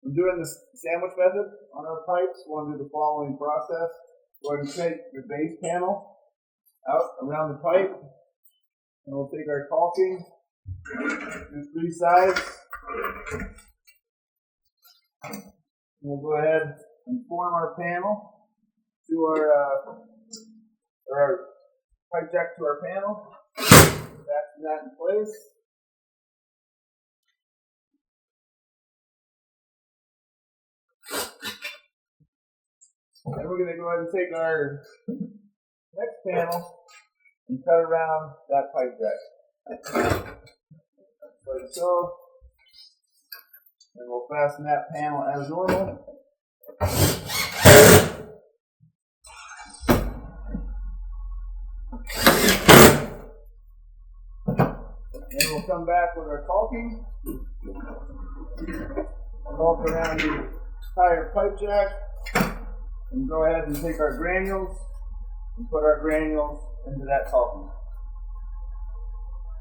When doing the sandwich method on our pipes, we'll do the following process. Go ahead and take your base panel out around the pipe, and we'll take our caulking to 3 sides. And we'll go ahead and form our panel to our pipe jack to our panel. Fasten that in place. Then we're going to go ahead and take our next panel and cut around that pipe jack. Like so. And we'll fasten that panel as normal. Then we'll come back with our caulking. Caulk around the entire pipe jack. And go ahead and take our granules and put our granules into that caulking.